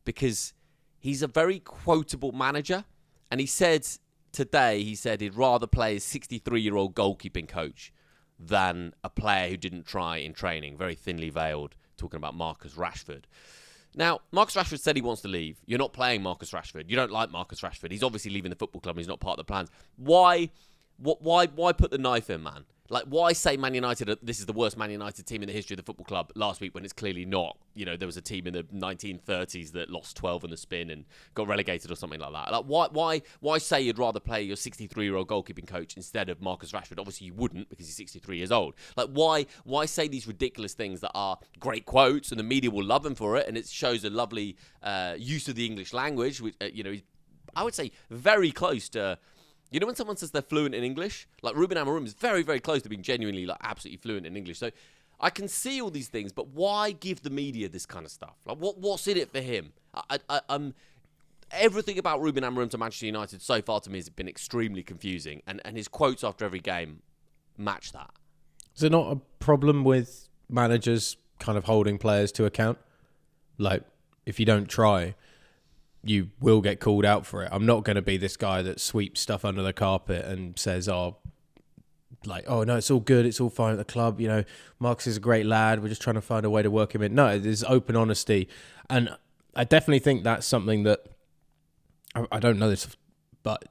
because he's a very quotable manager. And he said today, he'd rather play a 63-year-old goalkeeping coach than a player who didn't try in training, very thinly veiled, talking about Marcus Rashford. Now, Marcus Rashford said he wants to leave. You're not playing Marcus Rashford. You don't like Marcus Rashford. He's obviously leaving the football club and he's not part of the plans. Why put the knife in, man? Like, why say Man United, this is the worst Man United team in the history of the football club last week when it's clearly not? You know, there was a team in the 1930s that lost 12 in the spin and got relegated or something like that. Like, why say you'd rather play your 63-year-old goalkeeping coach instead of Marcus Rashford? Obviously, you wouldn't because he's 63 years old. Like, why say these ridiculous things that are great quotes and the media will love him for it, and it shows a lovely use of the English language, which, I would say very close to... You know when someone says they're fluent in English? Like Ruben Amorim is very, very close to being genuinely, like, absolutely fluent in English. So I can see all these things, but why give the media this kind of stuff? Like, what's in it for him? Everything about Ruben Amorim to Manchester United so far to me has been extremely confusing, and his quotes after every game match that. Is there not a problem with managers kind of holding players to account? Like, if you don't try, you will get called out for it. I'm not going to be this guy that sweeps stuff under the carpet and says, oh no, it's all good, it's all fine at the club. You know, Marcus is a great lad. We're just trying to find a way to work him in. No, there's open honesty. And I definitely think that's something that, I don't know this, but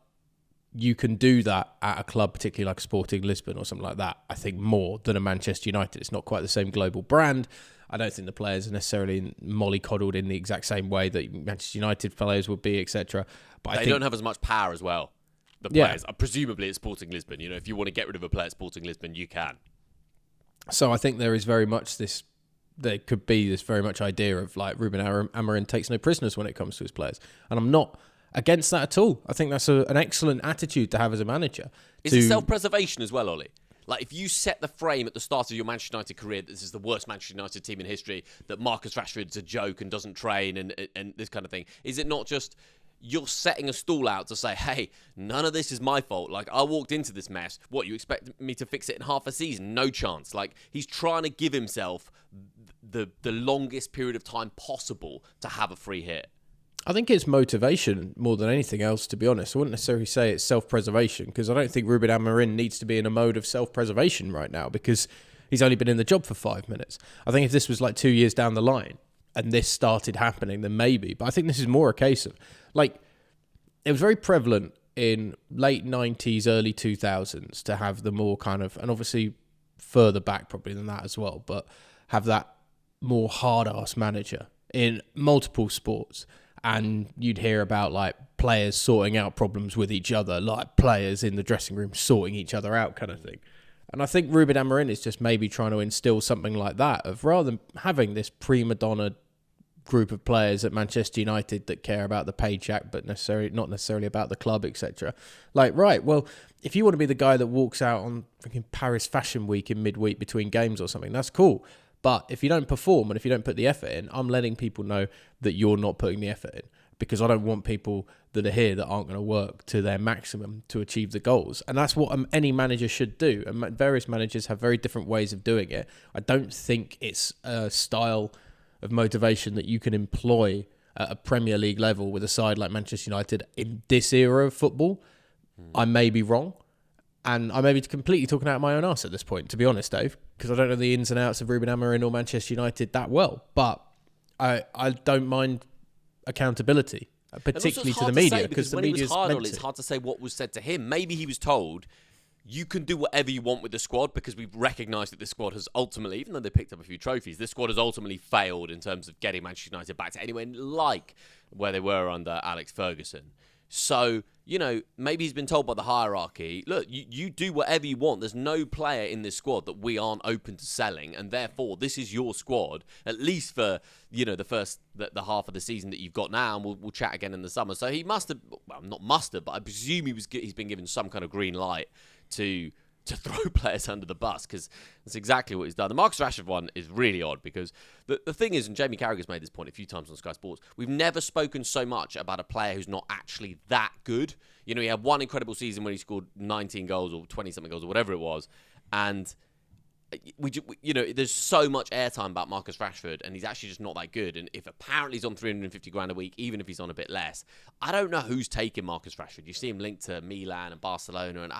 you can do that at a club, particularly like Sporting Lisbon or something like that, I think more than a Manchester United. It's not quite the same global brand. I don't think the players are necessarily mollycoddled in the exact same way that Manchester United players would be, etc. But they don't have as much power as well, the players. Yeah. Presumably at Sporting Lisbon. You know, if you want to get rid of a player at Sporting Lisbon, you can. So I think there is very much there could be this very much idea of like Ruben Amorim takes no prisoners when it comes to his players. And I'm not against that at all. I think that's an excellent attitude to have as a manager. Is it self-preservation as well, Ollie? Like, if you set the frame at the start of your Manchester United career that this is the worst Manchester United team in history, that Marcus Rashford's a joke and doesn't train and this kind of thing, is it not just you're setting a stall out to say, hey, none of this is my fault. Like, I walked into this mess. What, you expect me to fix it in half a season? No chance. Like, he's trying to give himself the longest period of time possible to have a free hit. I think it's motivation more than anything else, to be honest. I wouldn't necessarily say it's self-preservation because I don't think Ruben Amorim needs to be in a mode of self-preservation right now because he's only been in the job for 5 minutes. I think if this was like 2 years down the line and this started happening, then maybe. But I think this is more a case of, like, it was very prevalent in late 90s, early 2000s to have the more kind of, and obviously further back probably than that as well, but have that more hard-ass manager in multiple sports. And you'd hear about like players sorting out problems with each other, like players in the dressing room sorting each other out kind of thing. And I think Ruben Amorim is just maybe trying to instill something like that of rather than having this prima donna group of players at Manchester United that care about the paycheck but not necessarily about the club, etc. Like, right, well, if you want to be the guy that walks out on freaking Paris Fashion Week in midweek between games or something, that's cool. But if you don't perform and if you don't put the effort in, I'm letting people know that you're not putting the effort in because I don't want people that are here that aren't going to work to their maximum to achieve the goals. And that's what any manager should do. And various managers have very different ways of doing it. I don't think it's a style of motivation that you can employ at a Premier League level with a side like Manchester United in this era of football. I may be wrong. And I may be completely talking out of my own arse at this point, to be honest, Dave, because I don't know the ins and outs of Ruben Amorim or Manchester United that well. But I don't mind accountability, particularly to the media, because the media is meant to. It's hard to say what was said to him. Maybe he was told, you can do whatever you want with the squad because we've recognised that this squad has ultimately, even though they picked up a few trophies, this squad has ultimately failed in terms of getting Manchester United back to anywhere like where they were under Alex Ferguson. So, you know, maybe he's been told by the hierarchy, look, you do whatever you want. There's no player in this squad that we aren't open to selling, and therefore this is your squad, at least for, you know, the half of the season that you've got now, and we'll chat again in the summer. So he must have, well, not must have, but I presume he's been given some kind of green light to throw players under the bus, because that's exactly what he's done. The Marcus Rashford one is really odd because the thing is, and Jamie Carragher's made this point a few times on Sky Sports, we've never spoken so much about a player who's not actually that good. You know, he had one incredible season when he scored 19 goals or 20-something goals or whatever it was, and there's so much airtime about Marcus Rashford, and he's actually just not that good. And if apparently he's on 350 grand a week, even if he's on a bit less, I don't know who's taking Marcus Rashford. You see him linked to Milan and Barcelona, and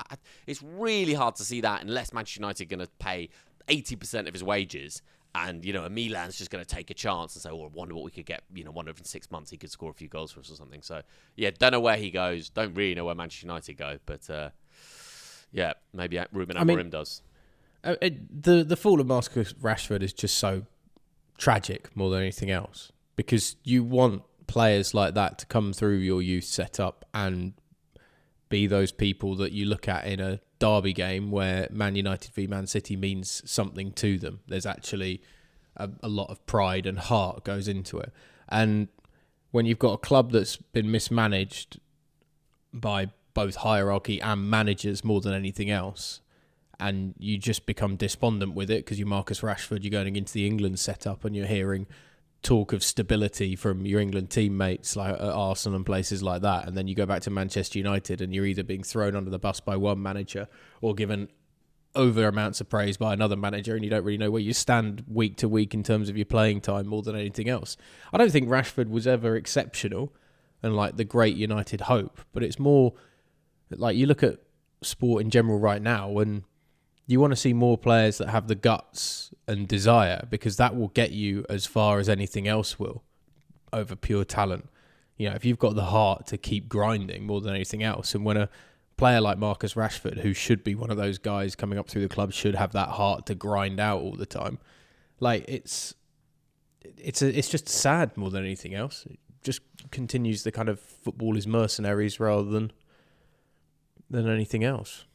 it's really hard to see that unless Manchester United are going to pay 80% of his wages. And, Milan's just going to take a chance and say, I wonder what we could get. Wonder if in 6 months he could score a few goals for us or something. So, yeah, don't know where he goes. Don't really know where Manchester United go. But, yeah, maybe Ruben Amorim does. The fall of Marcus Rashford is just so tragic more than anything else. Because you want players like that to come through your youth setup and be those people that you look at in a derby game where Man United v Man City means something to them. There's actually a lot of pride and heart goes into it. And when you've got a club that's been mismanaged by both hierarchy and managers more than anything else, and you just become despondent with it because you're Marcus Rashford, you're going into the England setup and you're hearing talk of stability from your England teammates like at Arsenal and places like that, and then you go back to Manchester United and you're either being thrown under the bus by one manager or given over amounts of praise by another manager, and you don't really know where you stand week to week in terms of your playing time more than anything else. I don't think Rashford was ever exceptional and like the great United hope, but it's more like you look at sport in general right now and you want to see more players that have the guts and desire, because that will get you as far as anything else will over pure talent. If you've got the heart to keep grinding more than anything else, and when a player like Marcus Rashford, who should be one of those guys coming up through the club, should have that heart to grind out all the time, like it's just sad more than anything else. It just continues the kind of football is mercenaries rather than anything else.